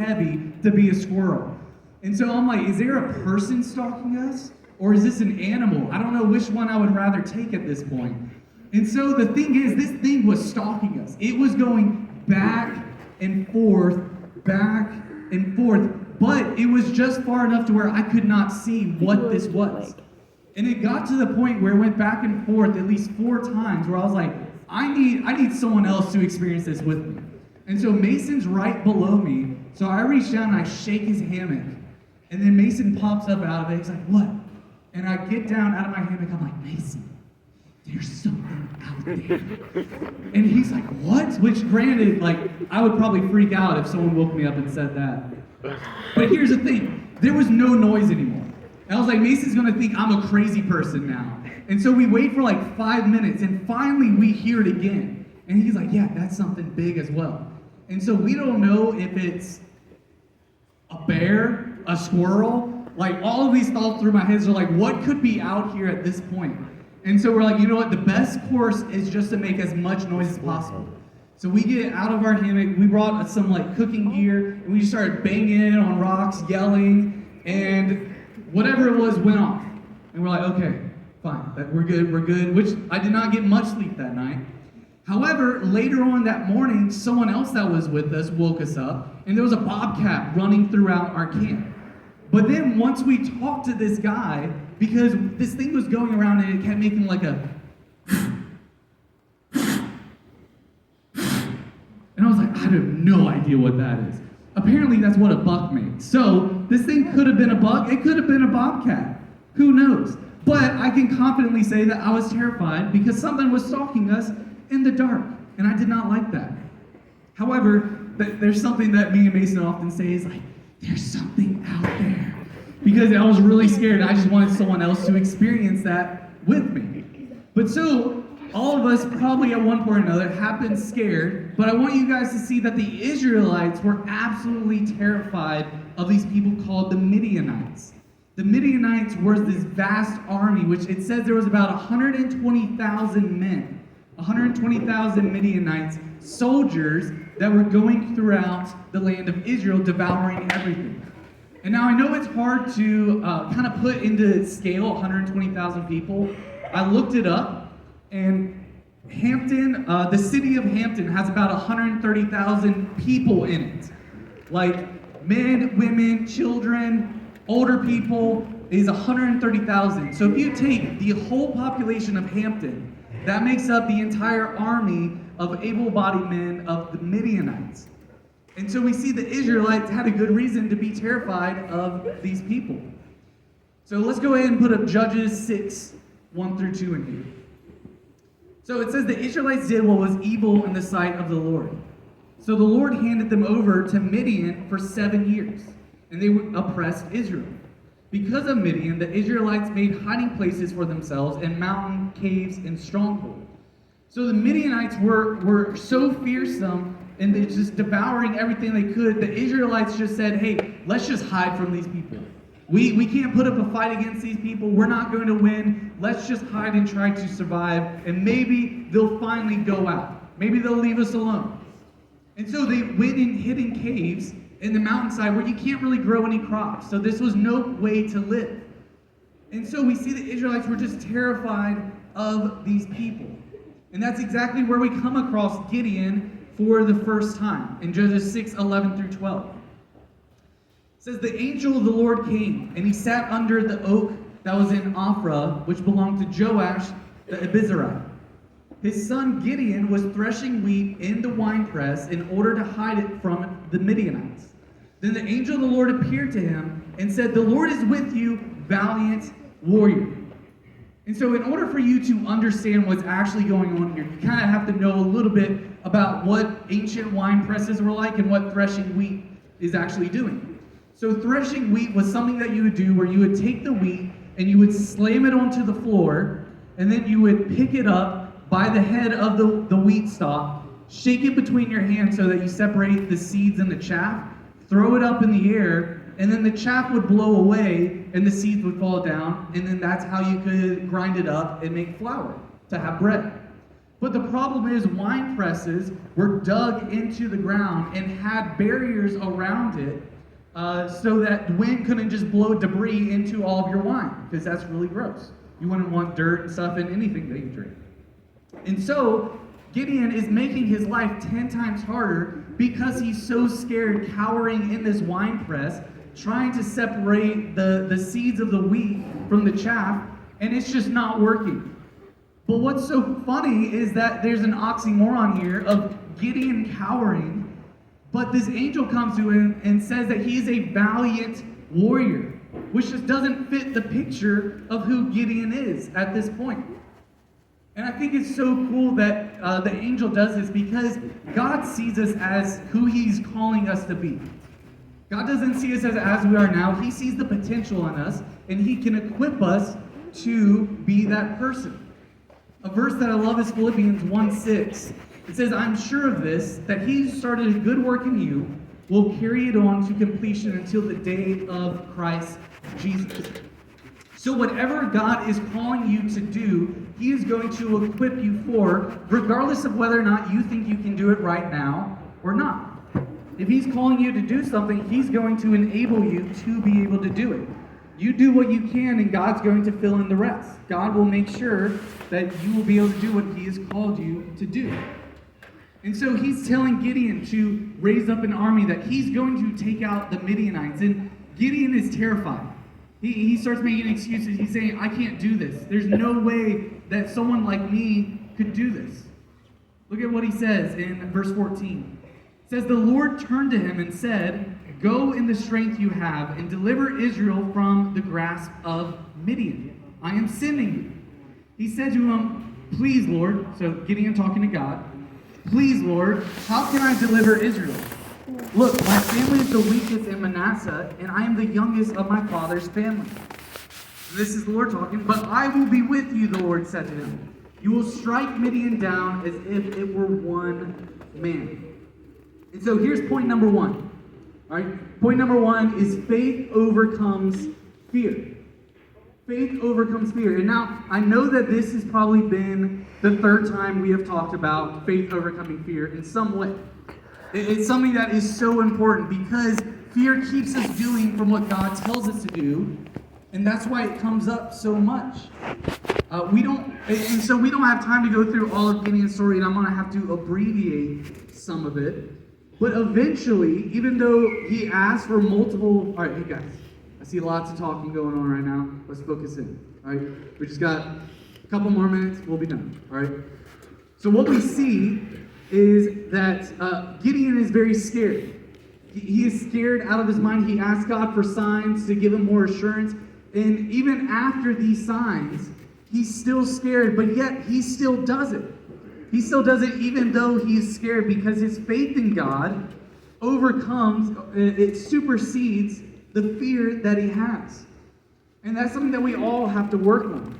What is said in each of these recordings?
heavy to be a squirrel. And so I'm like, is there a person stalking us? Or is this an animal? I don't know which one I would rather take at this point. And so the thing is, this thing was stalking us. It was going back and forth, but it was just far enough to where I could not see what this was. And it got to the point where it went back and forth at least 4 times where I was like, I need someone else to experience this with me. And so Mason's right below me, so I reach down and I shake his hammock. And then Mason pops up out of it. He's like, what? And I get down out of my hammock. I'm like, Mason, there's something out there. And he's like, what? Which granted, like, I would probably freak out if someone woke me up and said that. But here's the thing. There was no noise anymore. And I was like, Mason's going to think I'm a crazy person now. And so we wait for like 5 minutes, and finally we hear it again. And he's like, yeah, that's something big as well. And so we don't know if it's a bear, a squirrel. Like, all of these thoughts through my head are like, what could be out here at this point? And so we're like, you know what? The best course is just to make as much noise as possible. So we get out of our hammock. We brought some like cooking gear, and we just started banging it on rocks, yelling, and whatever it was went off. And we're like, okay, fine, we're good, which I did not get much sleep that night. However, later on that morning, someone else that was with us woke us up, and there was a bobcat running throughout our camp. But then once we talked to this guy, because this thing was going around and it kept making like a, and I was like, I have no idea what that is. Apparently that's what a buck makes. So this thing could have been a buck, it could have been a bobcat. Who knows? But I can confidently say that I was terrified because something was stalking us in the dark, and I did not like that. However, there's something that me and Mason often say is like, there's something out there. Because I was really scared, and I just wanted someone else to experience that with me. But so, all of us probably at one point or another have been scared, but I want you guys to see that the Israelites were absolutely terrified of these people called the Midianites. The Midianites were this vast army, which it says there was about 120,000 men. 120,000 Midianites, soldiers that were going throughout the land of Israel, devouring everything. And now I know it's hard to kind of put into scale 120,000 people. I looked it up, and Hampton, the city of Hampton has about 130,000 people in it. Like men, women, children, older people is 130,000. So if you take the whole population of Hampton, that makes up the entire army of able-bodied men of the Midianites. And so we see the Israelites had a good reason to be terrified of these people. So let's go ahead and put up Judges 6, 1 through 2 in here. So it says the Israelites did what was evil in the sight of the Lord. So the Lord handed them over to Midian for 7 years, and they oppressed Israel. Because of Midian, the Israelites made hiding places for themselves in mountain caves and strongholds. So the Midianites were so fearsome, and they're just devouring everything they could. The Israelites just said, hey, let's just hide from these people. We can't put up a fight against these people. We're not going to win. Let's just hide and try to survive, and maybe they'll finally go out. Maybe they'll leave us alone. And so they went and hid in caves in the mountainside where you can't really grow any crops. So this was no way to live. And so we see the Israelites were just terrified of these people. And that's exactly where we come across Gideon for the first time in Judges 6, 11 through 12. It says, the angel of the Lord came, and he sat under the oak that was in Ophrah, which belonged to Joash the Abizarite. His son Gideon was threshing wheat in the winepress in order to hide it from the Midianites. Then the angel of the Lord appeared to him and said, the Lord is with you, valiant warrior. And so in order for you to understand what's actually going on here, you kind of have to know a little bit about what ancient wine presses were like and what threshing wheat is actually doing. So threshing wheat was something that you would do where you would take the wheat and you would slam it onto the floor, and then you would pick it up by the head of the wheat stalk, shake it between your hands so that you separate the seeds and the chaff, throw it up in the air, and then the chaff would blow away and the seeds would fall down, and then that's how you could grind it up and make flour to have bread. But the problem is wine presses were dug into the ground and had barriers around it so that wind couldn't just blow debris into all of your wine, because that's really gross. You wouldn't want dirt and stuff in anything that you drink. And so Gideon is making his life 10 times harder because he's so scared, cowering in this wine press, trying to separate the seeds of the wheat from the chaff, and it's just not working. But what's so funny is that there's an oxymoron here of Gideon cowering, but this angel comes to him and says that he is a valiant warrior, which just doesn't fit the picture of who Gideon is at this point. And I think it's so cool that the angel does this, because God sees us as who he's calling us to be. God doesn't see us as we are now. He sees the potential in us, and he can equip us to be that person. A verse that I love is Philippians 1:6. It says, "I'm sure of this, that he who started a good work in you will carry it on to completion until the day of Christ Jesus." So whatever God is calling you to do, he is going to equip you for, regardless of whether or not you think you can do it right now or not. If he's calling you to do something, he's going to enable you to be able to do it. You do what you can, and God's going to fill in the rest. God will make sure that you will be able to do what he has called you to do. And so he's telling Gideon to raise up an army, that he's going to take out the Midianites. And Gideon is terrified. He starts making excuses. He's saying, I can't do this. There's no way that someone like me could do this. Look at what he says in verse 14. It says, "The Lord turned to him and said, 'Go in the strength you have and deliver Israel from the grasp of Midian. I am sending you.' He said to him, 'Please, Lord,'" so Gideon talking to God, "'Please, Lord, how can I deliver Israel? Look, my family is the weakest in Manasseh, and I am the youngest of my father's family.' This is the Lord talking. "'But I will be with you,' the Lord said to him. 'You will strike Midian down as if it were one man.'" And so here's point number one. All right? Point number one is faith overcomes fear. Faith overcomes fear. And now, I know that this has probably been the third time we have talked about faith overcoming fear in some way. It's something that is so important, because fear keeps us doing from what God tells us to do, and that's why it comes up so much. We don't have time to go through all of Gideon's story, and I'm going to have to abbreviate some of it. But eventually, even though he asked for multiple... All right, hey guys, I see lots of talking going on right now. Let's focus in, all right? We just got a couple more minutes, we'll be done, all right? So what we see is that Gideon is very scared. He is scared out of his mind. He asks God for signs to give him more assurance. And even after these signs, he's still scared, but yet he still does it. He still does it even though he's scared, because his faith in God overcomes, it supersedes the fear that he has. And that's something that we all have to work on.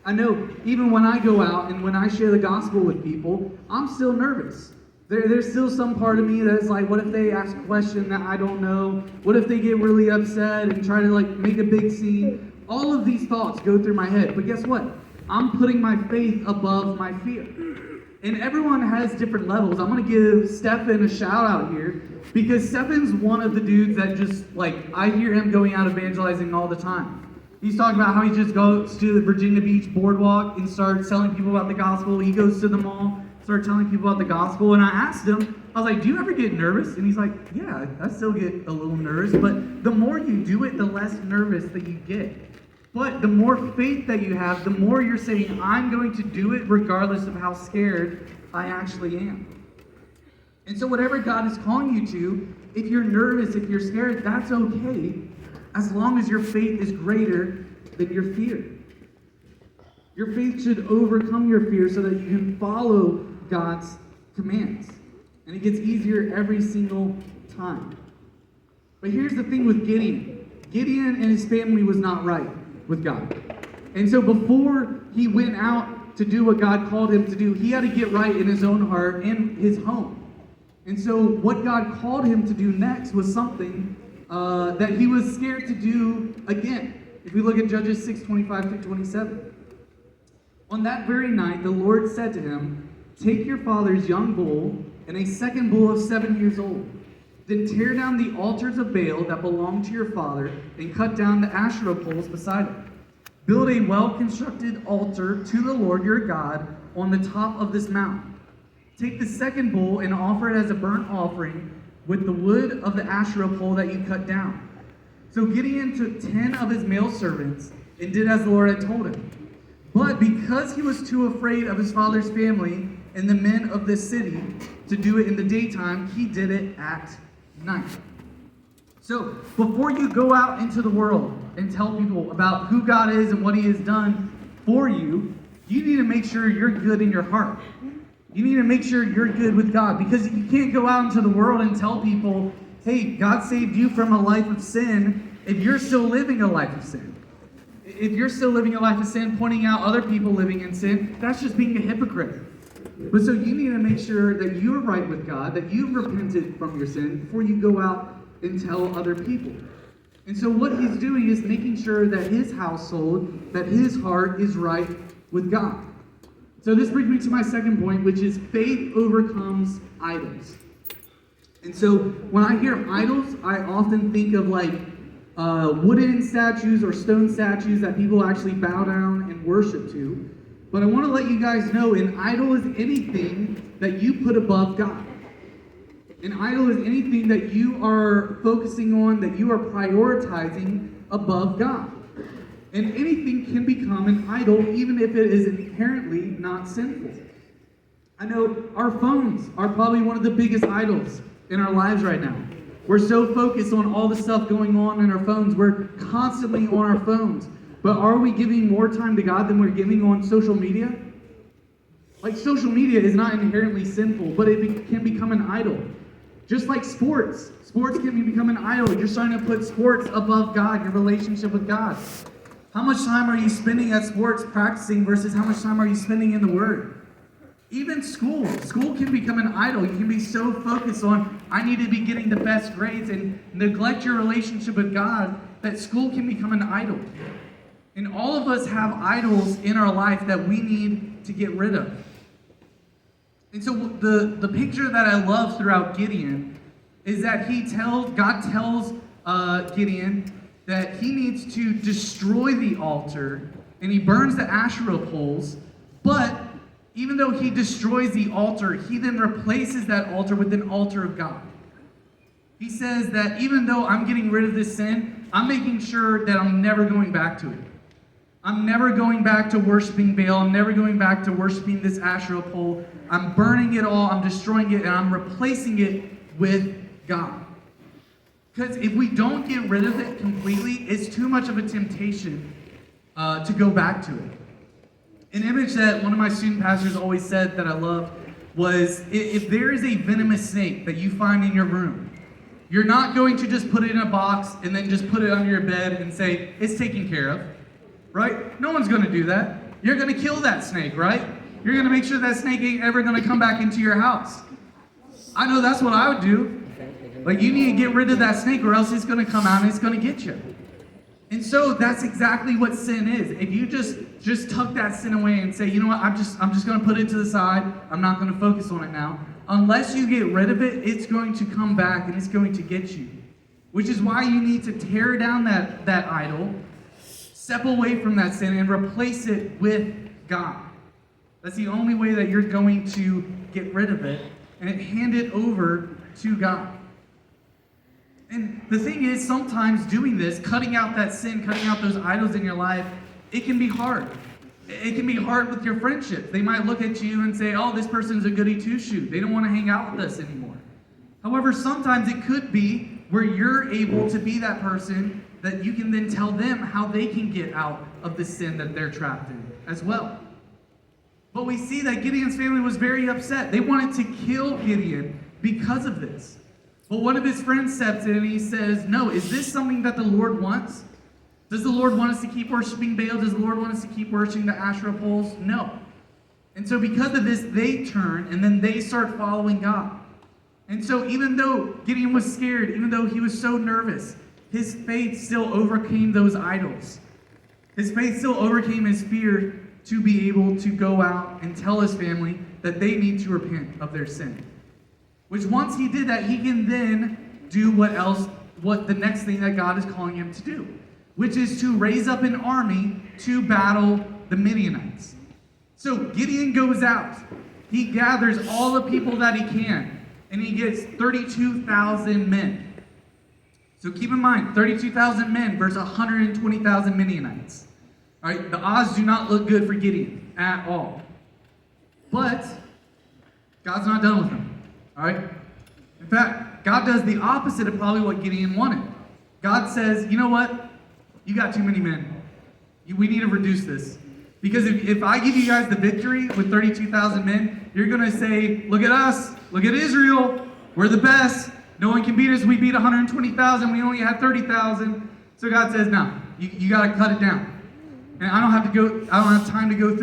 I know even when I go out and when I share the gospel with people, I'm still nervous. There's still some part of me that's like, what if they ask a question that I don't know? What if they get really upset and try to make a big scene? All of these thoughts go through my head. But guess what? I'm putting my faith above my fear. And everyone has different levels. I'm going to give Stefan a shout out here, because Stefan's one of the dudes that just, I hear him going out evangelizing all the time. He's talking about how he just goes to the Virginia Beach boardwalk and starts telling people about the gospel. He goes to the mall, starts telling people about the gospel. And I asked him, I was like, do you ever get nervous? And he's like, yeah, I still get a little nervous. But the more you do it, the less nervous that you get. But the more faith that you have, the more you're saying, I'm going to do it regardless of how scared I actually am. And so whatever God is calling you to, if you're nervous, if you're scared, that's okay, as long as your faith is greater than your fear. Your faith should overcome your fear so that you can follow God's commands. And it gets easier every single time. But here's the thing with Gideon. Gideon and his family was not right with God. And so before he went out to do what God called him to do, he had to get right in his own heart, in his home. And so what God called him to do next was something that he was scared to do again. If we look at Judges 6:25-27. On that very night, the Lord said to him, Take your father's young bull and a second bull of 7 years old. Then tear down the altars of Baal that belong to your father and cut down the Asherah poles beside it. Build a well-constructed altar to the Lord your God on the top of this mountain. Take the second bull and offer it as a burnt offering with the wood of the Asherah pole that you cut down. So Gideon took 10 of his male servants and did as the Lord had told him. But because he was too afraid of his father's family and the men of this city to do it in the daytime, he did it at night. So before you go out into the world and tell people about who God is and what he has done for you, you need to make sure you're good in your heart. You need to make sure you're good with God, because you can't go out into the world and tell people, hey, God saved you from a life of sin if you're still living a life of sin. If you're still living a life of sin, pointing out other people living in sin, that's just being a hypocrite. But so you need to make sure that you're right with God, that you've repented from your sin before you go out and tell other people. And so what he's doing is making sure that his household, that his heart is right with God. So this brings me to my second point, which is faith overcomes idols. And so when I hear idols, I often think of like wooden statues or stone statues that people actually bow down and worship to. But I want to let you guys know an idol is anything that you put above God. An idol is anything that you are focusing on, that you are prioritizing above God. And anything can become an idol even if it is inherently not sinful. I know our phones are probably one of the biggest idols in our lives right now. We're so focused on all the stuff going on in our phones. We're constantly on our phones. But are we giving more time to God than we're giving on social media? Like, social media is not inherently sinful, but it can become an idol. Just like sports. Sports can become an idol. You're starting to put sports above God, your relationship with God. How much time are you spending at sports practicing versus how much time are you spending in the Word? Even school. School can become an idol. You can be so focused on, I need to be getting the best grades, and neglect your relationship with God that school can become an idol. And all of us have idols in our life that we need to get rid of. And so the picture that I love throughout Gideon is that God tells Gideon that he needs to destroy the altar, and he burns the Asherah poles, but even though he destroys the altar, he then replaces that altar with an altar of God. He says that even though I'm getting rid of this sin, I'm making sure that I'm never going back to it. I'm never going back to worshiping Baal. I'm never going back to worshiping this Asherah pole. I'm burning it all, I'm destroying it, and I'm replacing it with God. Because if we don't get rid of it completely, it's too much of a temptation to go back to it. An image that one of my student pastors always said that I loved was, if there is a venomous snake that you find in your room, you're not going to just put it in a box and then just put it under your bed and say, it's taken care of, right? No one's going to do that. You're going to kill that snake, right? You're going to make sure that snake ain't ever going to come back into your house. I know that's what I would do. Like, you need to get rid of that snake or else it's going to come out and it's going to get you. And so that's exactly what sin is. If you just tuck that sin away and say, you know what, I'm just going to put it to the side. I'm not going to focus on it now. Unless you get rid of it, it's going to come back and it's going to get you. Which is why you need to tear down that idol, step away from that sin, and replace it with God. That's the only way that you're going to get rid of it, and hand it over to God. And the thing is, sometimes doing this, cutting out that sin, cutting out those idols in your life, it can be hard. It can be hard with your friendships. They might look at you and say, oh, this person's a goody two-shoe. They don't want to hang out with us anymore. However, sometimes it could be where you're able to be that person that you can then tell them how they can get out of the sin that they're trapped in as well. But we see that Gideon's family was very upset. They wanted to kill Gideon because of this. But one of his friends steps in and he says, no, is this something that the Lord wants? Does the Lord want us to keep worshiping Baal? Does the Lord want us to keep worshiping the Asherah poles? No. And so because of this, they turn and then they start following God. And so even though Gideon was scared, even though he was so nervous, his faith still overcame those idols. His faith still overcame his fear to be able to go out and tell his family that they need to repent of their sin. Which once he did that, he can then do what the next thing that God is calling him to do, which is to raise up an army to battle the Midianites. So Gideon goes out. He gathers all the people that he can, and he gets 32,000 men. So keep in mind, 32,000 men versus 120,000 Midianites. All right, the odds do not look good for Gideon at all. But God's not done with him. All right? In fact, God does the opposite of probably what Gideon wanted. God says, you know what? You got too many men. We need to reduce this. Because if I give you guys the victory with 32,000 men, you're going to say, look at us. Look at Israel. We're the best. No one can beat us. We beat 120,000. We only had 30,000. So God says, no, you got to cut it down. And I don't have time to go through